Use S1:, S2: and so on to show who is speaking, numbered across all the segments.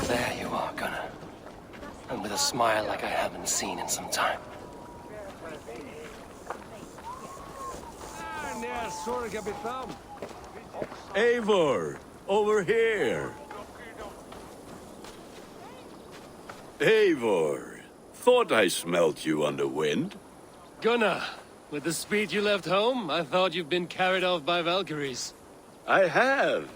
S1: There you are, Gunnar. And with a smile like I haven't seen in some time.
S2: Eivor, over here. Eivor, thought I smelt you on the wind.
S1: Gunnar, with the speed you left home, I thought you've been carried off by Valkyries.
S2: I have.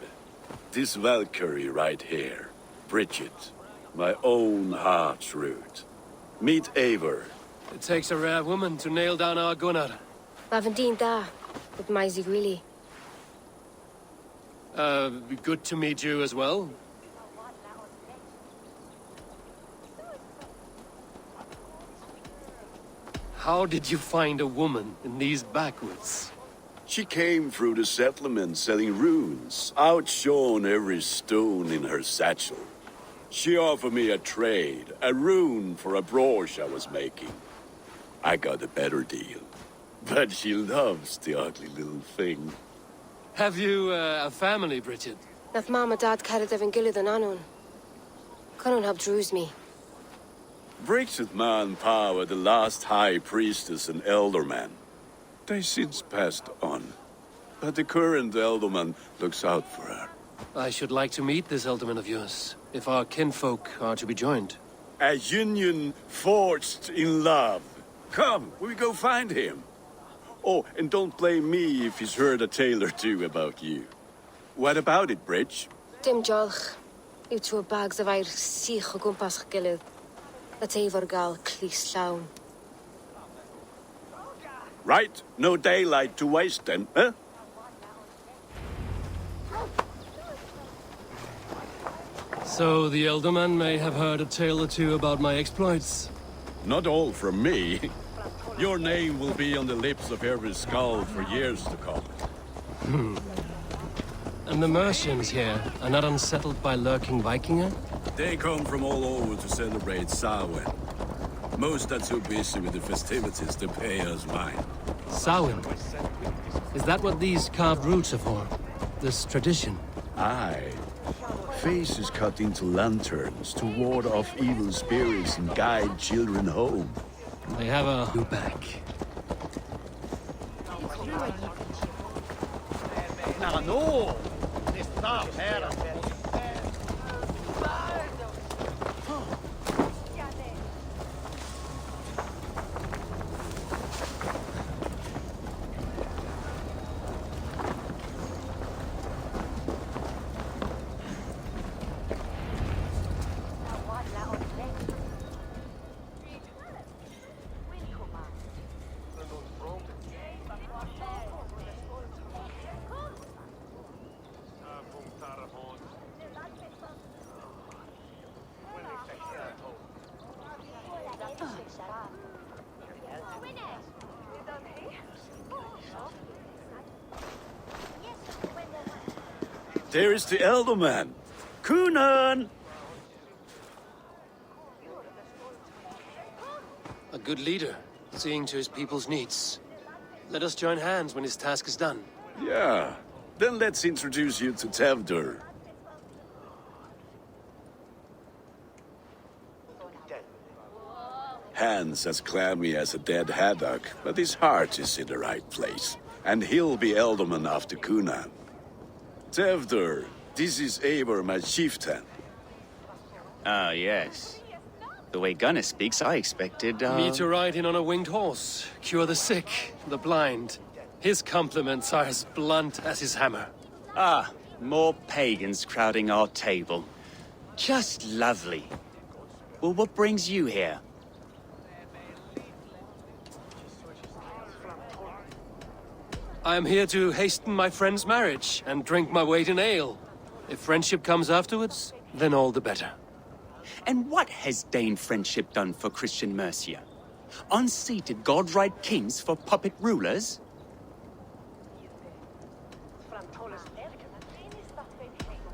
S2: This Valkyrie right here, Bridget, my own heart's root. Meet Eivor.
S1: It takes a rare woman to nail down our Gunnar.
S3: Lavendine da, with Maisy really.
S1: Good to meet you as well. How did you find a woman in these backwoods?
S2: She came through the settlement selling runes, outshone every stone in her satchel. She offered me a trade, a rune for a brooch I was making. I got a better deal. But she loves the ugly little thing.
S1: Have you a family, Bridget?
S3: Naf mama dad carried evan gillid an anon. Canon hab drews me.
S2: Bridget Ma and Pa were the last high priestess and elderman. They since passed on. But the current elderman looks out for her.
S1: I should like to meet this elderman of yours, if our kinfolk are to be joined.
S2: A union forged in love. Come, we go find him. Oh, and don't blame me if he's heard a tale or two about you. What about it, Bridge?
S3: Dim jolch. You two bags of air sich o gwmpas gillid. That Eivor gal clis llawn.
S2: Right, no daylight to waste then, huh?
S1: So the elderman may have heard a tale or two about my exploits.
S2: Not all from me. Your name will be on the lips of every skull for years to come.
S1: And the Mercians here are not unsettled by lurking Vikinger?
S2: They come from all over to celebrate Samhain. Most are too busy with the festivities to pay us mind.
S1: Samhain? Is that what these carved roots are for? This tradition?
S2: Aye. Faces cut into lanterns to ward off evil spirits and guide children home.
S1: They have a new back.
S4: No!
S2: There is the Elderman. Kunan!
S1: A good leader, seeing to his people's needs. Let us join hands when his task is done.
S2: Yeah. Then let's introduce you to Tevdur. Hands as clammy as a dead haddock, but his heart is in the right place. And he'll be Elderman after Kunan. Tevdur, this is Eivor, my chieftain.
S5: Ah, yes. The way Gunnar speaks, I expected,
S1: Me to ride in on a winged horse, cure the sick, the blind. His compliments are as blunt as his hammer.
S5: Ah, more pagans crowding our table. Just lovely. Well, what brings you here?
S1: I am here to hasten my friend's marriage and drink my weight in ale. If friendship comes afterwards, then all the better.
S5: And what has Dane friendship done for Christian Mercia? Unseated god-right kings for puppet rulers?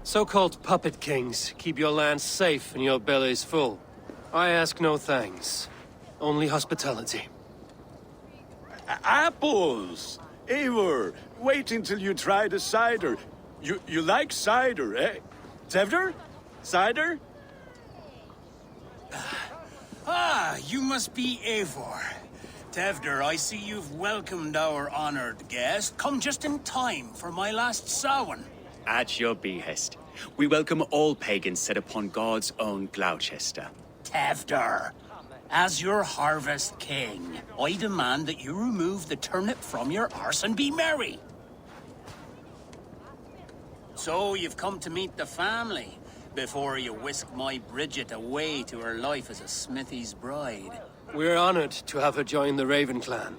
S1: So-called puppet kings keep your lands safe and your bellies full. I ask no thanks, only hospitality.
S2: Apples! Eivor, wait until you try the cider. You like cider, eh? Tevder? Cider?
S4: Ah, you must be Eivor. Tevder, I see you've welcomed our honored guest. Come just in time for my last Samhain.
S5: At your behest. We welcome all pagans set upon God's own Gloucester.
S4: Tevder, as your harvest king, I demand that you remove the turnip from your arse and be merry. So you've come to meet the family before you whisk my Bridget away to her life as a smithy's bride.
S1: We're honored to have her join the Raven clan,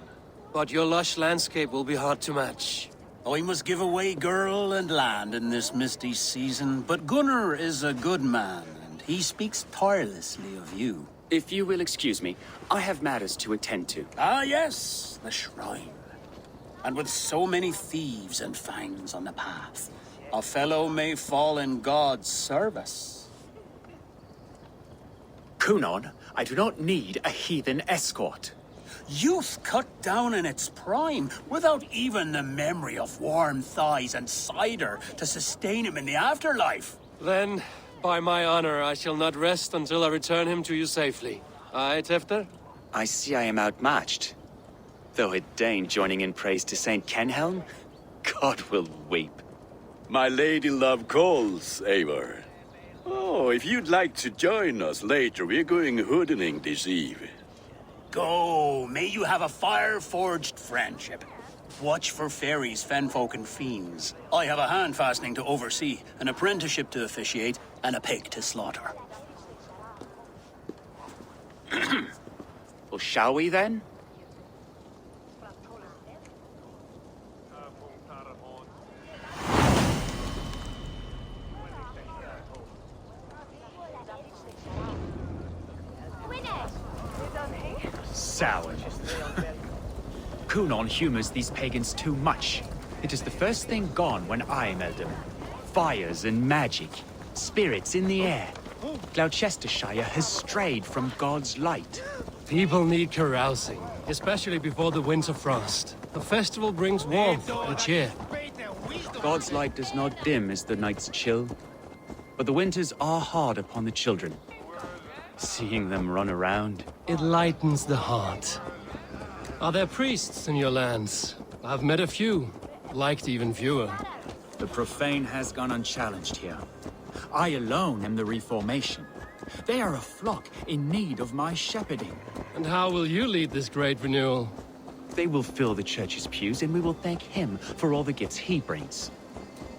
S1: but your lush landscape will be hard to match.
S4: I must give away girl and land in this misty season, but Gunnar is a good man, and he speaks tirelessly of you.
S5: If you will excuse me, I have matters to attend to.
S4: Ah, yes, the shrine. And with so many thieves and fangs on the path, a fellow may fall in God's service.
S5: Cunon, I do not need a heathen escort.
S4: Youth cut down in its prime, without even the memory of warm thighs and cider to sustain him in the afterlife.
S1: Then, by my honor, I shall not rest until I return him to you safely. Aye, Tefter?
S5: I see I am outmatched. Though a Dane joining in praise to Saint Kenhelm, God will weep.
S2: My lady love calls, Eivor. Oh, if you'd like to join us later, we're going hoodening this eve.
S4: Go, may you have a fire-forged friendship. Watch for fairies, fenfolk, and fiends. I have a hand fastening to oversee, an apprenticeship to officiate, and a pig to slaughter.
S5: Well, shall we then?
S6: Sour. Cunon humors these pagans too much. It is the first thing gone when I met them. Fires and magic, spirits in the air. Gloucestershire has strayed from God's light.
S1: People need carousing, especially before the winter frost. The festival brings warmth and cheer.
S6: God's light does not dim as the nights chill, but the winters are hard upon the children. Seeing them run around.
S1: It lightens the heart. Are there priests in your lands? I've met a few, liked even fewer.
S6: The profane has gone unchallenged here. I alone am the Reformation. They are a flock in need of my shepherding.
S1: And how will you lead this great renewal?
S6: They will fill the church's pews, and we will thank him for all the gifts he brings.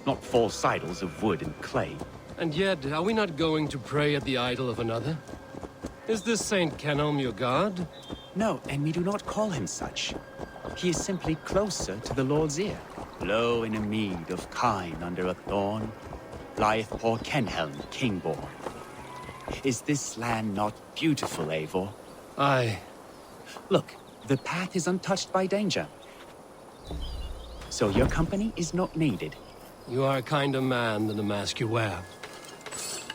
S6: Not false idols of wood and clay.
S1: And yet, are we not going to pray at the idol of another? Is this Saint Kenhelm your god?
S6: No, and we do not call him such. He is simply closer to the Lord's ear. Low in a mead of kine under a thorn, lieth poor Kenhelm, king-born. Is this land not beautiful, Eivor?
S1: Aye.
S6: Look, the path is untouched by danger. So your company is not needed.
S1: You are a kinder man than the mask you wear.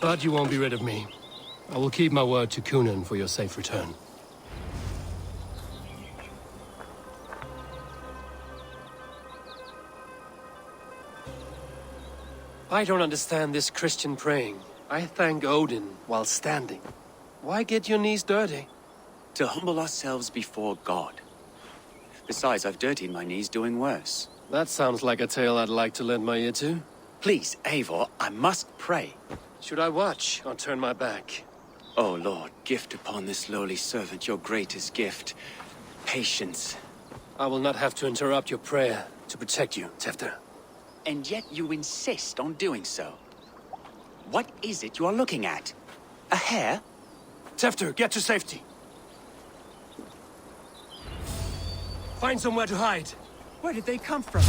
S1: But you won't be rid of me. I will keep my word to Cunon for your safe return. I don't understand this Christian praying. I thank Odin while standing. Why get your knees dirty?
S5: To humble ourselves before God. Besides, I've dirtied my knees doing worse.
S1: That sounds like a tale I'd like to lend my ear to.
S5: Please, Eivor, I must pray.
S1: Should I watch or turn my back?
S5: Oh, Lord, gift upon this lowly servant your greatest gift. Patience.
S1: I will not have to interrupt your prayer to protect you, Tefter.
S5: And yet you insist on doing so. What is it you are looking at? A hare?
S1: Tefter, get to safety. Find somewhere to hide.
S6: Where did they come from?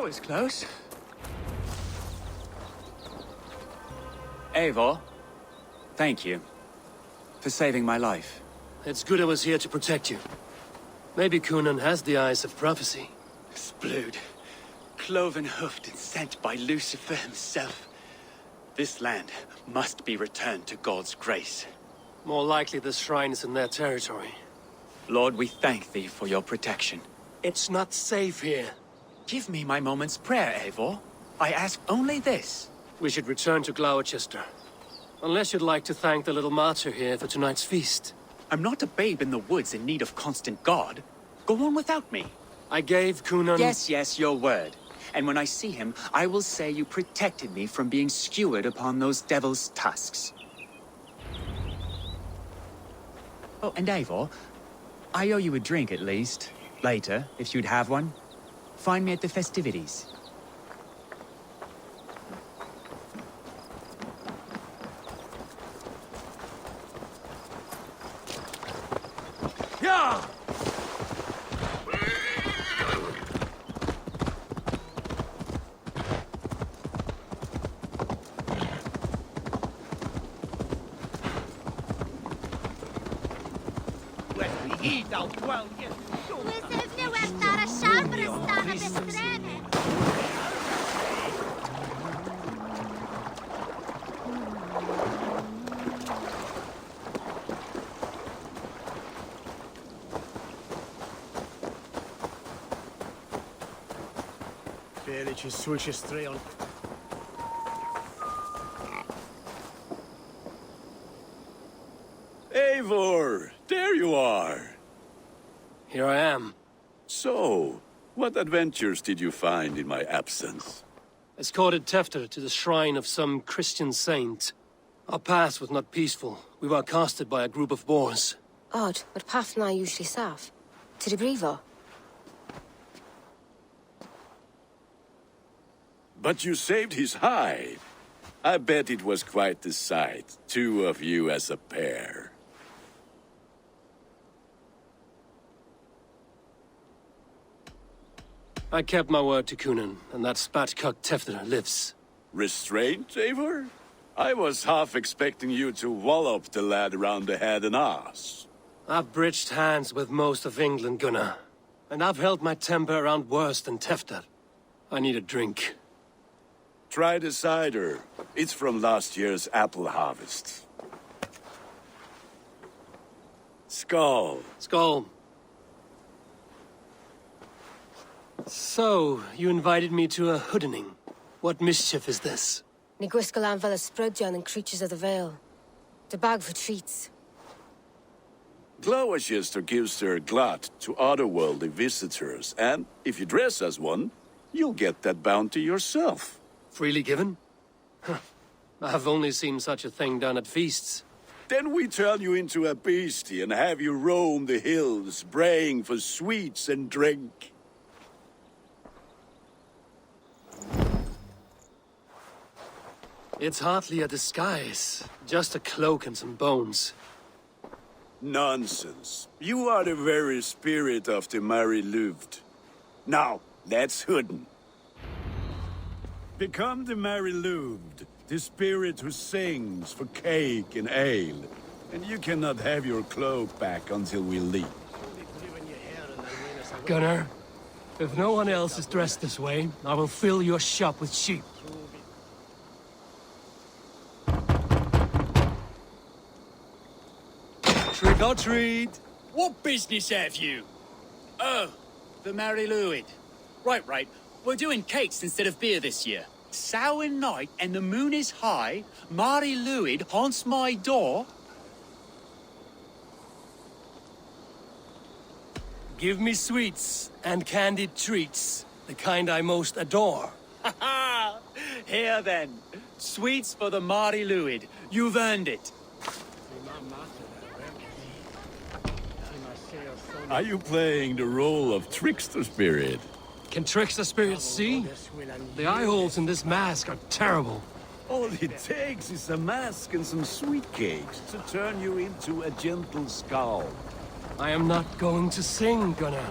S6: That was close. Eivor, thank you for saving my life.
S1: It's good I was here to protect you. Maybe Cunan has the eyes of prophecy.
S6: Splewed, cloven-hoofed and sent by Lucifer himself. This land must be returned to God's grace.
S1: More likely the shrine is in their territory.
S6: Lord, we thank thee for your protection.
S1: It's not safe here.
S6: Give me my moment's prayer, Eivor. I ask only this.
S1: We should return to Glowecester. Unless you'd like to thank the little martyr here for tonight's feast.
S6: I'm not a babe in the woods in need of constant guard. Go on without me.
S1: I gave Cunan...
S6: Yes, your word. And when I see him, I will say you protected me from being skewered upon those devil's tusks. Oh, and Eivor, I owe you a drink at least. Later, if you'd have one. Find me at the festivities.
S1: Yeah!
S7: Szücs.
S2: Eivor, there you are.
S1: Here I am.
S2: So, what adventures did you find in my absence?
S1: Escorted Tefter to the shrine of some Christian saint. Our path was not peaceful. We were accosted by a group of boars.
S3: Odd, but path na usually safe. To the Brivo.
S2: But you saved his hide. I bet it was quite the sight, two of you as a pair.
S1: I kept my word to Cunan, and that spatcock Tefter lives.
S2: Restraint, Eivor? I was half expecting you to wallop the lad around the head and ass.
S1: I've bridged hands with most of England, Gunnar. And I've held my temper around worse than Tefter. I need a drink.
S2: Try the cider. It's from last year's apple harvest. Skull.
S1: Skull. So, you invited me to a hoodening. What mischief is this?
S3: Ni gwisgalan fel ysbrydion and creatures of the Vale. The bag for treats.
S2: Glowecester gives their glut to otherworldly visitors, and if you dress as one, you'll get that bounty yourself.
S1: Freely given? I've only seen such a thing done at feasts.
S2: Then we turn you into a beastie and have you roam the hills, braying for sweets and drink.
S1: It's hardly a disguise. Just a cloak and some bones.
S2: Nonsense. You are the very spirit of the merry Lwyd. Now, let's hooden. Become the merry Lwyd, the spirit who sings for cake and ale. And you cannot have your cloak back until we leave.
S1: Gunnar, if no one else is dressed this way, I will fill your shop with sheep. Trick or treat!
S6: What business have you? Oh, the Merry Lwyd. Right. We're doing cakes instead of beer this year. Samhain night and the moon is high. Mary Lwyd haunts my door.
S1: Give me sweets and candied treats, the kind I most adore.
S6: Ha ha! Here then. Sweets for the Mary Lwyd. You've earned it.
S2: Are you playing the role of trickster spirit?
S1: Can trickster spirits see? The eye holes in this mask are terrible.
S2: All it takes is a mask and some sweet cakes to turn you into a gentle skull.
S1: I am not going to sing, Gunnar.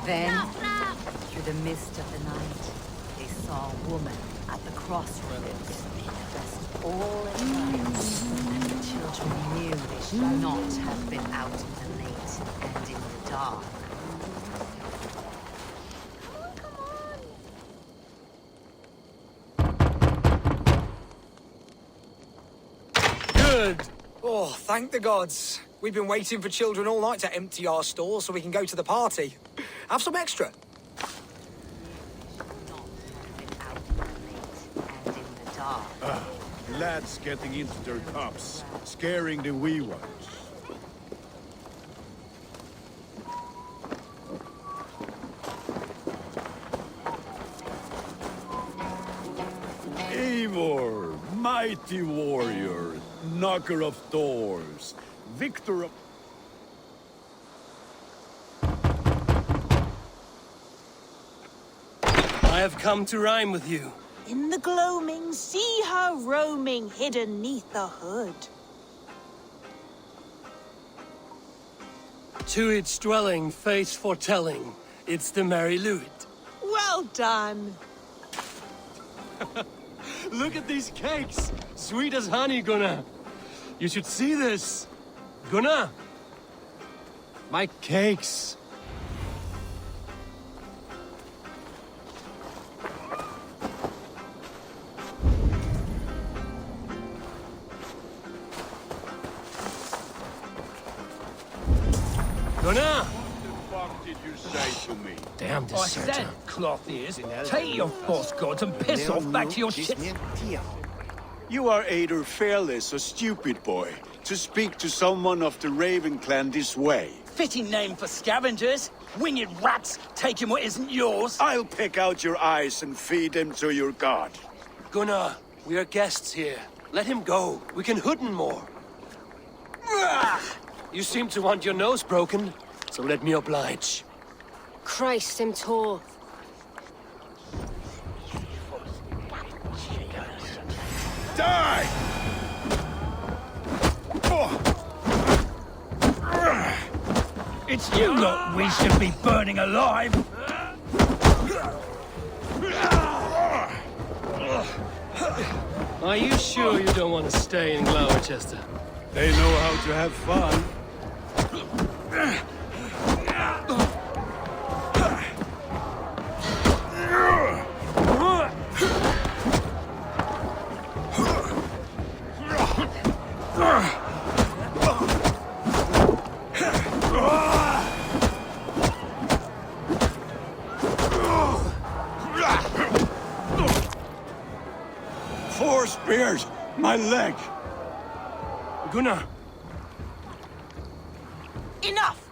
S7: Then, through the mist of the night, they saw a woman at the crossroads, dressed all in white, and the children knew they should not have been out in the late and in the dark.
S1: Good!
S8: Oh, thank the gods. We've been waiting for children all night to empty our stores so we can go to the party. Have some extra.
S2: Lads getting into their cups, scaring the wee ones. Eivor, mighty warrior, knocker of doors, victor of...
S1: I have come to rhyme with you.
S9: In the gloaming, see her roaming hidden neath the hood.
S1: To its dwelling, face foretelling, it's the merry Lwyd.
S9: Well done.
S1: Look at these cakes! Sweet as honey, Gunnar! You should see this! Gunnar! My cakes! Gunnar!
S2: What did you say to me?
S1: Damn
S10: I
S1: deserter.
S10: said, cloth ears, take your false gods and piss off back to your shit.
S2: You are either fearless or stupid, boy, to speak to someone of the Raven clan this way.
S10: Fitting name for scavengers. Winged rats taking what isn't yours.
S2: I'll pick out your eyes and feed them to your god.
S1: Gunnar, we are guests here. Let him go. We can hooden more. You seem to want your nose broken, so let me oblige.
S3: Christ, him tall.
S2: Die!
S10: It's you lot we should be burning alive.
S1: Are you sure you don't want to stay in Glowecester?
S2: They know how to have fun. Four spears! My leg!
S1: Gunnar!
S7: Enough!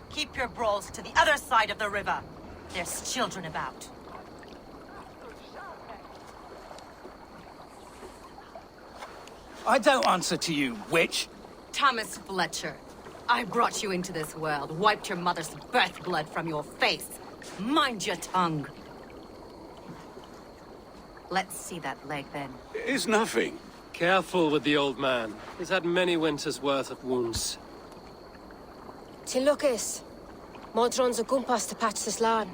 S7: Keep your brawls to the other side of the river. There's children about.
S10: I don't answer to you, witch.
S7: Thomas Fletcher, I brought you into this world, wiped your mother's birth blood from your face. Mind your tongue. Let's see that leg, then.
S2: It's nothing.
S1: Careful with the old man. He's had many winters' worth of wounds.
S3: Till Lucas. Modron's a gumpas to patch this land.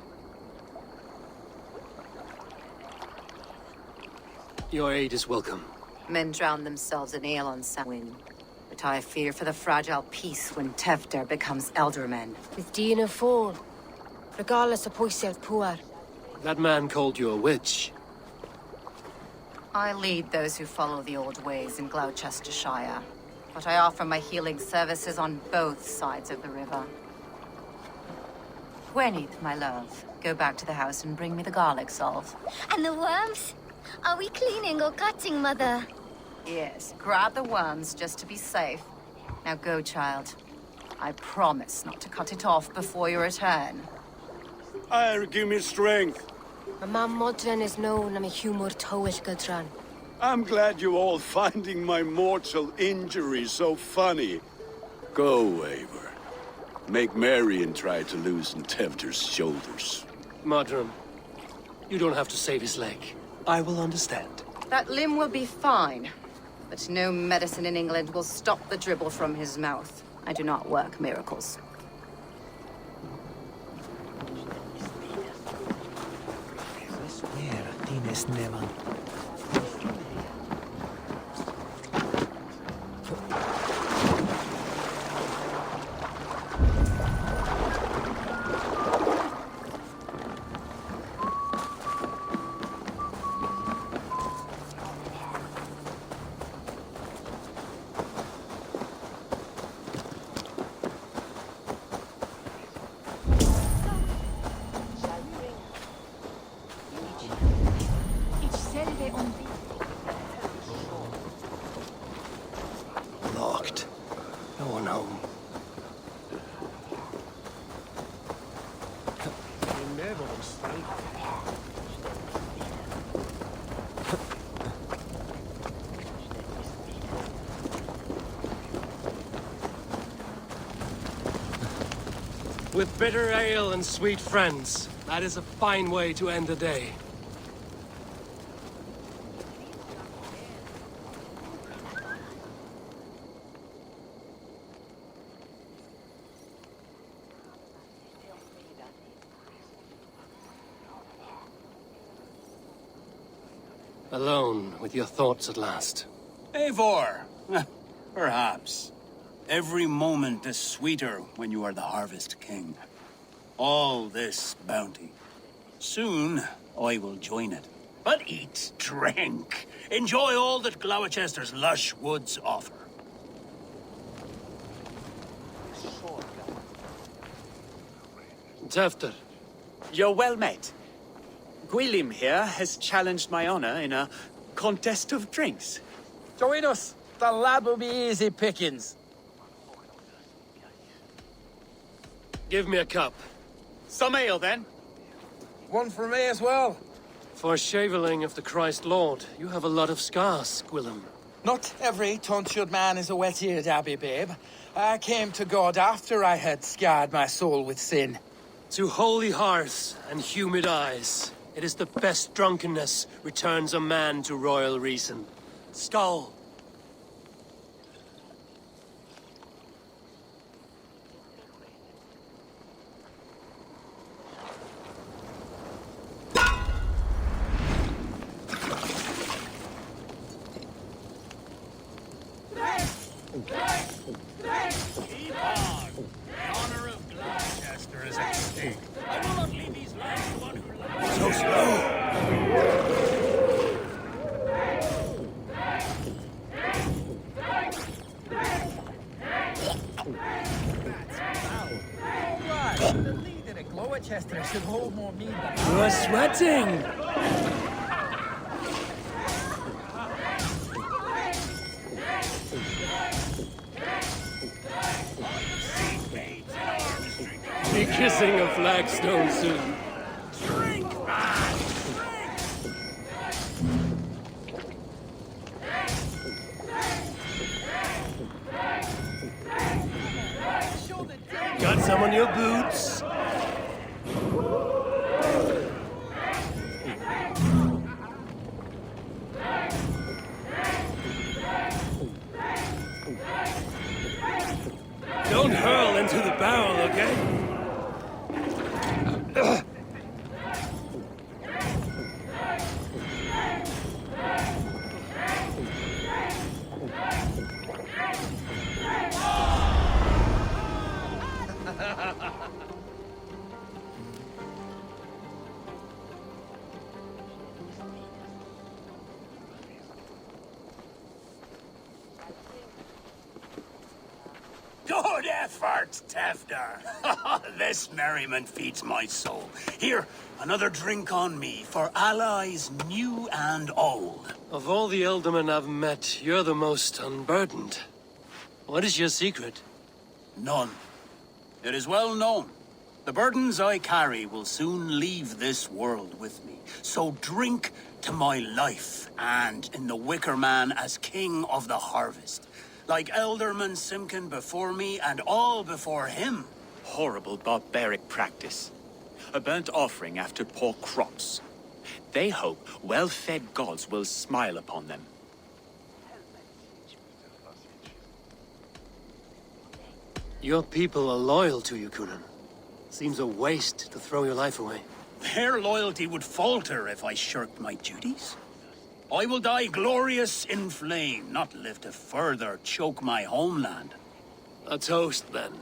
S1: Your aid is welcome.
S7: Men drown themselves in ale on Samhain. But I fear for the fragile peace when Tevder becomes eldermen.
S3: With Dean of Fall. Regardless of Poisel Puar.
S1: That man called you a witch.
S7: I lead those who follow the old ways in Glowecestrescire, but I offer my healing services on both sides of the river. Gwyneth, my love, go back to the house and bring me the garlic salve.
S11: And the worms? Are we cleaning or cutting, Mother?
S7: Yes, grab the worms just to be safe. Now go, child. I promise not to cut it off before your return.
S2: Give me strength.
S3: My mam Modron is known, I'm a humor towish Gudran.
S2: I'm glad you all finding my mortal injury so funny. Go, Eivor. Make merry and try to loosen Tevder's shoulders.
S1: Modron, you don't have to save his leg. I will understand.
S7: That limb will be fine, but no medicine in England will stop the dribble from his mouth. I do not work miracles.
S8: Yes, never.
S1: Locked. No one home. With bitter ale and sweet friends, that is a fine way to end the day. Alone with your thoughts at last.
S4: Eivor, perhaps. Every moment is sweeter when you are the Harvest King. All this bounty. Soon, I will join it. But eat, drink, enjoy all that Glowechester's lush woods offer.
S1: Tefter.
S6: You're well met. Gwilym here has challenged my honor in a contest of drinks.
S10: Join us. The lad will be easy pickings.
S1: Give me a cup.
S6: Some ale, then.
S10: One for me as well.
S1: For shaveling of the Christ Lord, you have a lot of scars, Gwilym.
S10: Not every tonsured man is a wet-eared abbey, babe. I came to God after I had scarred my soul with sin.
S1: To holy hearths and humid eyes, it is the best drunkenness returns a man to royal reason. Skull.
S4: Keep on. The honor of Glowecester is at stake. I will not leave these lands to one who loves.
S1: So slow.
S10: Alright, the leader at Glowechester should hold more mead than
S1: You're sweating. Be kissing a flagstone soon.
S4: Drink, man!
S1: Got some on your boots? Don't hurl into the barrel, okay?
S4: Good effort, Tefter. This merriment feeds my soul. Here, another drink on me for allies new and old.
S1: Of all the ealdormen I've met, you're the most unburdened. What is your secret?
S4: None. It is well known. The burdens I carry will soon leave this world with me. So drink to my life, and in the Wicker Man as king of the harvest. Like Elderman Simkin before me, and all before him.
S6: Horrible barbaric practice. A burnt offering after poor crops. They hope well-fed gods will smile upon them.
S1: Your people are loyal to you, Kunan. Seems a waste to throw your life away.
S4: Their loyalty would falter if I shirked my duties. I will die glorious in flame, not live to further choke my homeland.
S1: A toast, then.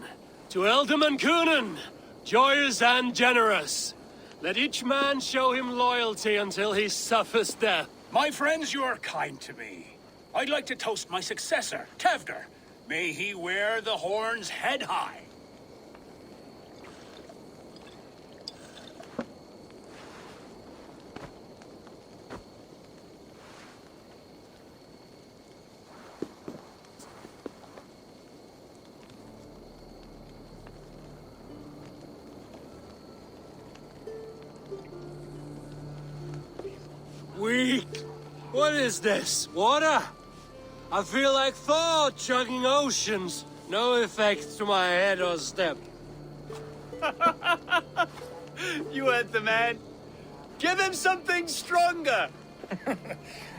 S1: To Eldam and Coonan, joyous and generous. Let each man show him loyalty until he suffers death.
S4: My friends, you are kind to me. I'd like to toast my successor, Tevder. May he wear the horns head high.
S1: Weak. What is this? Water? I feel like Thor chugging oceans. No effect to my head or step.
S5: You heard the man. Give him something stronger.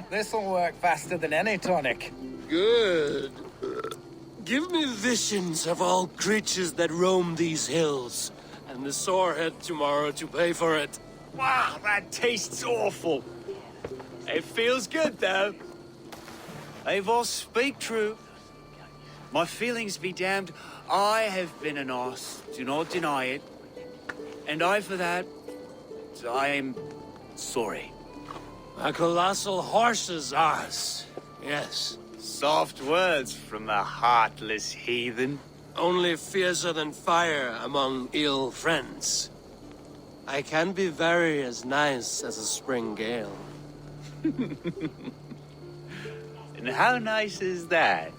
S10: This'll work faster than any tonic.
S1: Good. Give me visions of all creatures that roam these hills, and the sorehead tomorrow to pay for it.
S5: Wow, that tastes awful. It feels good, though. Eivor, speak true. My feelings be damned. I have been an arse. Do not deny it. And I, for that, I am sorry.
S1: A colossal horse's arse. Yes.
S5: Soft words from a heartless heathen.
S1: Only fiercer than fire among ill friends. I can be very as nice as a spring gale.
S5: And how nice is that?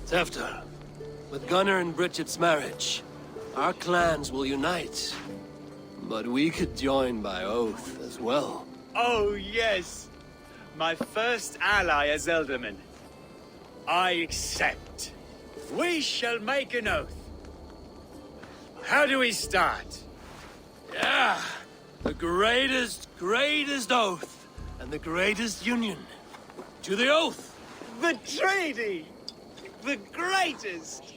S1: Tevder, with Gunnar and Bridget's marriage, our clans will unite. But we could join by oath as well.
S5: Oh, yes. My first ally as Elderman. I accept. We shall make an oath. How do we start?
S1: Yeah, the greatest oath, and the greatest union. To the oath!
S5: The treaty! The greatest!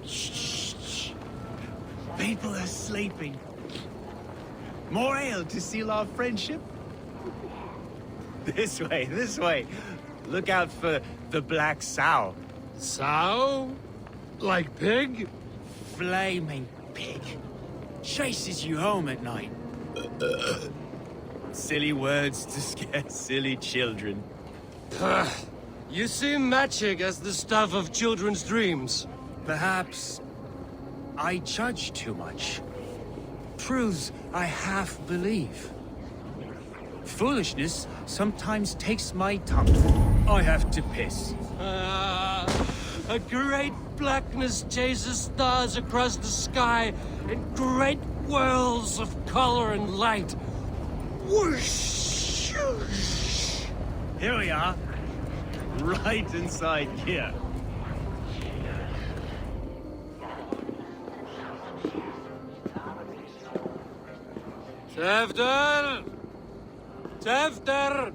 S5: Shh. People are sleeping. More ale to seal our friendship? This way. Look out for the black sow.
S1: Sow? Like pig?
S5: Flaming pig. Chases you home at night. Silly words to scare silly children.
S1: You see magic as the stuff of children's dreams.
S5: Perhaps I judge too much. Truths I half believe. Foolishness sometimes takes my tongue. I have to piss.
S1: A great blackness chases stars across the sky in great whirls of color and light. Whoosh!
S5: Here we are. Right inside here.
S1: Tevder! Tevder!